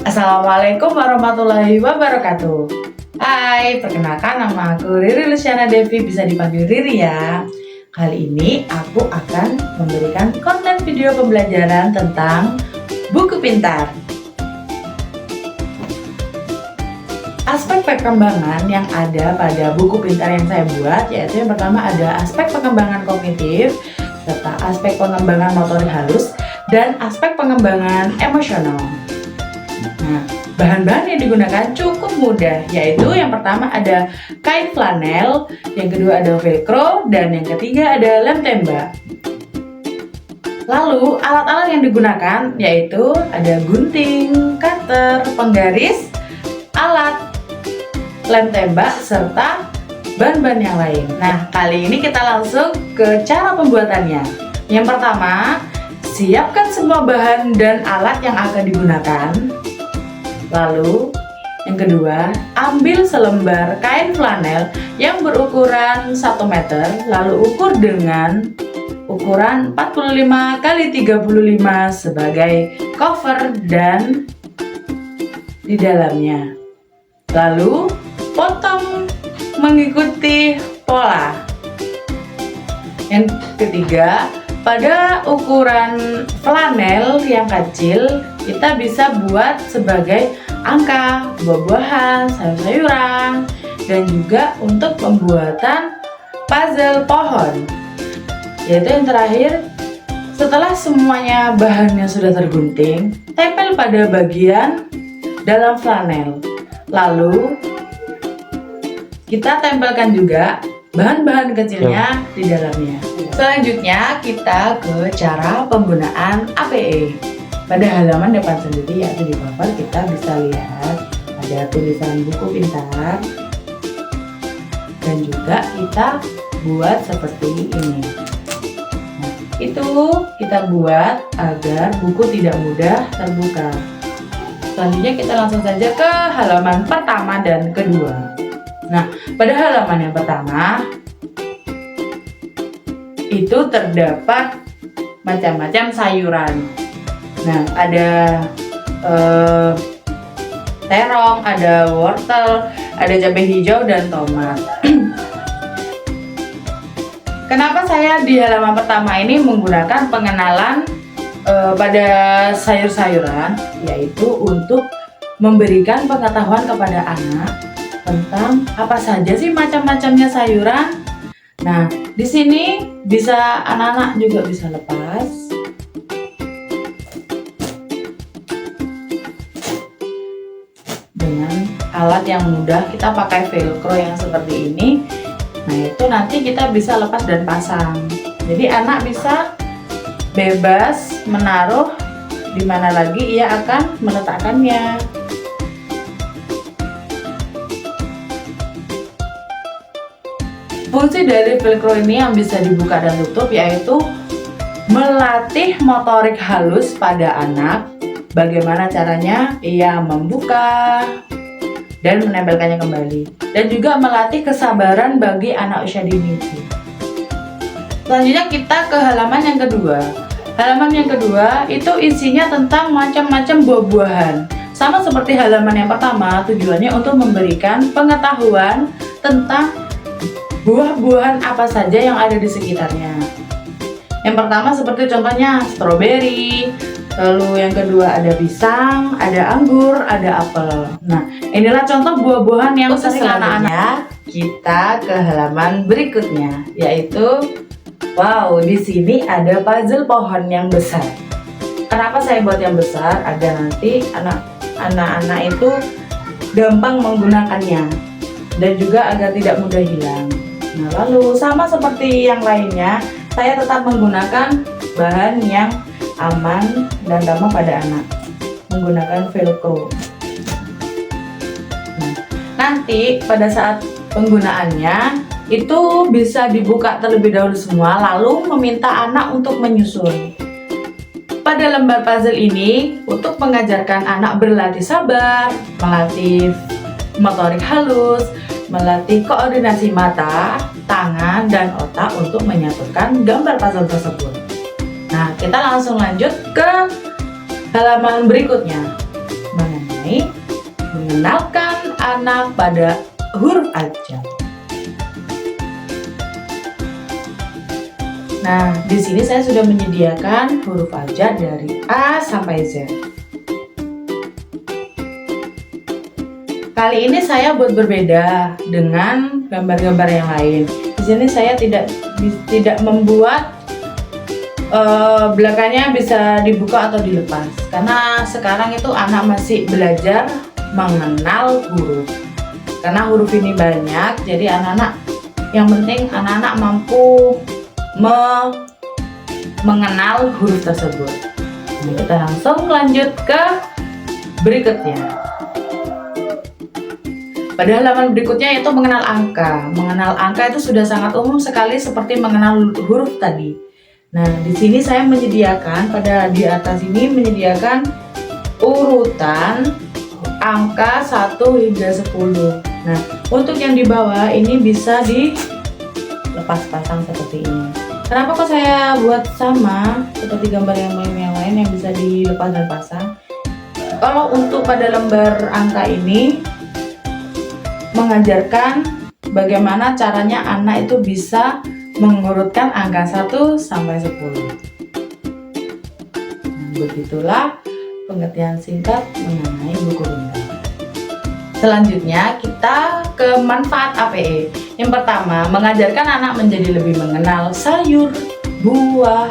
Assalamualaikum warahmatullahi wabarakatuh. Hai, perkenalkan nama aku Riri Luciana Devi, bisa dipanggil Riri ya. Kali ini aku akan memberikan konten video pembelajaran tentang buku pintar. Aspek perkembangan yang ada pada buku pintar yang saya buat yaitu yang pertama ada aspek pengembangan kognitif, serta aspek pengembangan motorik halus, dan aspek pengembangan emosional. Nah, bahan-bahan yang digunakan cukup mudah, yaitu yang pertama ada kain flanel, yang kedua ada velcro, dan yang ketiga ada lem tembak. Lalu alat-alat yang digunakan yaitu ada gunting, cutter, penggaris, alat, lem tembak, serta bahan-bahan yang lain. Nah, kali ini kita langsung ke cara pembuatannya. Yang pertama, siapkan semua bahan dan alat yang akan digunakan. Lalu, yang kedua, ambil selembar kain flanel yang berukuran 1 meter, lalu ukur dengan ukuran 45 x 35 sebagai cover dan di dalamnya. Lalu, potong mengikuti pola. Yang ketiga, pada ukuran flanel yang kecil, kita bisa buat sebagai angka, buah-buahan, sayur-sayuran, dan juga untuk pembuatan puzzle pohon. Yaitu yang terakhir, setelah semuanya bahannya sudah tergunting, tempel pada bagian dalam flanel. Lalu, kita tempelkan juga bahan-bahan kecilnya di dalamnya. Selanjutnya kita ke cara penggunaan APE. Pada halaman depan sendiri yaitu di cover kita bisa lihat ada tulisan buku pintar, dan juga kita buat seperti ini. Nah, itu kita buat agar buku tidak mudah terbuka. Selanjutnya kita langsung saja ke halaman pertama dan kedua. Nah, pada halaman yang pertama itu terdapat macam-macam sayuran. Nah, ada terong, ada wortel, ada cabai hijau, dan tomat. Kenapa saya di halaman pertama ini menggunakan pengenalan pada sayur-sayuran, yaitu untuk memberikan pengetahuan kepada anak tentang apa saja sih macam-macamnya sayuran. Nah, di sini bisa anak-anak juga bisa lepas. Dengan alat yang mudah, kita pakai velcro yang seperti ini. Nah, itu nanti kita bisa lepas dan pasang. Jadi anak bisa bebas menaruh di mana lagi ia akan meletakkannya. Fungsi dari velcro ini yang bisa dibuka dan tutup yaitu melatih motorik halus pada anak. Bagaimana caranya ia membuka dan menempelkannya kembali, dan juga melatih kesabaran bagi anak usia dini. Selanjutnya kita ke halaman yang kedua. Halaman yang kedua itu isinya tentang macam-macam buah-buahan. Sama seperti halaman yang pertama, tujuannya untuk memberikan pengetahuan tentang buah-buahan apa saja yang ada di sekitarnya. Yang pertama seperti contohnya stroberi, lalu yang kedua ada pisang, ada anggur, ada apel. Nah, inilah contoh buah-buahan yang sering anak-anak. Kita ke halaman berikutnya, yaitu wow, di sini ada puzzle pohon yang besar. Kenapa saya buat yang besar? Agar nanti anak-anak itu gampang menggunakannya, dan juga agar tidak mudah hilang. Nah, lalu sama seperti yang lainnya, saya tetap menggunakan bahan yang aman dan ramah pada anak, menggunakan velcro. Nah, nanti pada saat penggunaannya itu bisa dibuka terlebih dahulu semua, lalu meminta anak untuk menyusun. Pada lembar puzzle ini untuk mengajarkan anak berlatih sabar, melatih motorik halus, melatih koordinasi mata, tangan, dan otak untuk menyatukan gambar puzzle tersebut. Nah, kita langsung lanjut ke halaman berikutnya. Mana? mengenai mengenalkan anak pada huruf abjad. Nah, di sini saya sudah menyediakan huruf abjad dari A sampai Z. Kali ini saya buat berbeda dengan gambar-gambar yang lain. Di sini saya tidak membuat belakangnya bisa dibuka atau dilepas, karena sekarang itu anak masih belajar mengenal huruf. Karena huruf ini banyak, jadi yang penting anak-anak mampu mengenal huruf tersebut. Nah, kita langsung lanjut ke berikutnya. Pada halaman berikutnya yaitu mengenal angka. Mengenal angka itu sudah sangat umum sekali seperti mengenal huruf tadi. Nah, di sini saya menyediakan di atas ini menyediakan urutan angka 1 hingga 10. Nah, untuk yang di bawah ini bisa dilepas pasang seperti ini. Kenapa kok saya buat sama seperti gambar yang lain yang bisa dilepas dan pasang? Kalau untuk pada lembar angka ini mengajarkan bagaimana caranya anak itu bisa mengurutkan angka 1 sampai 10. Begitulah pengertian singkat mengenai buku rundang. Selanjutnya kita ke manfaat APE. Yang pertama, mengajarkan anak menjadi lebih mengenal sayur, buah,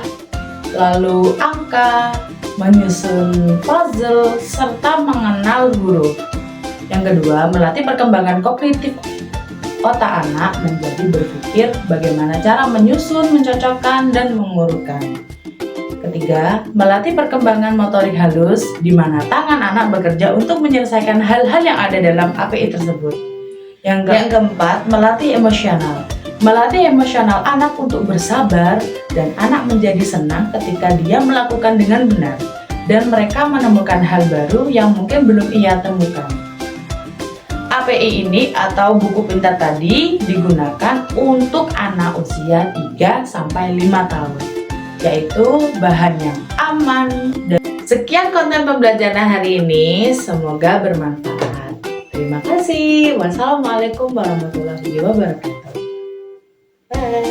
lalu angka, menyusun puzzle, serta mengenal huruf. Yang kedua, melatih perkembangan kognitif otak anak menjadi berpikir bagaimana cara menyusun, mencocokkan, dan mengurutkan. Ketiga, melatih perkembangan motorik halus di mana tangan anak bekerja untuk menyelesaikan hal-hal yang ada dalam API tersebut. Yang keempat, melatih emosional. Melatih emosional anak untuk bersabar dan anak menjadi senang ketika dia melakukan dengan benar dan mereka menemukan hal baru yang mungkin belum ia temukan. API ini atau buku pintar tadi digunakan untuk anak usia 3-5 tahun. Yaitu bahan yang aman. Dan sekian konten pembelajaran hari ini, semoga bermanfaat. Terima kasih. Wassalamualaikum warahmatullahi wabarakatuh. Bye.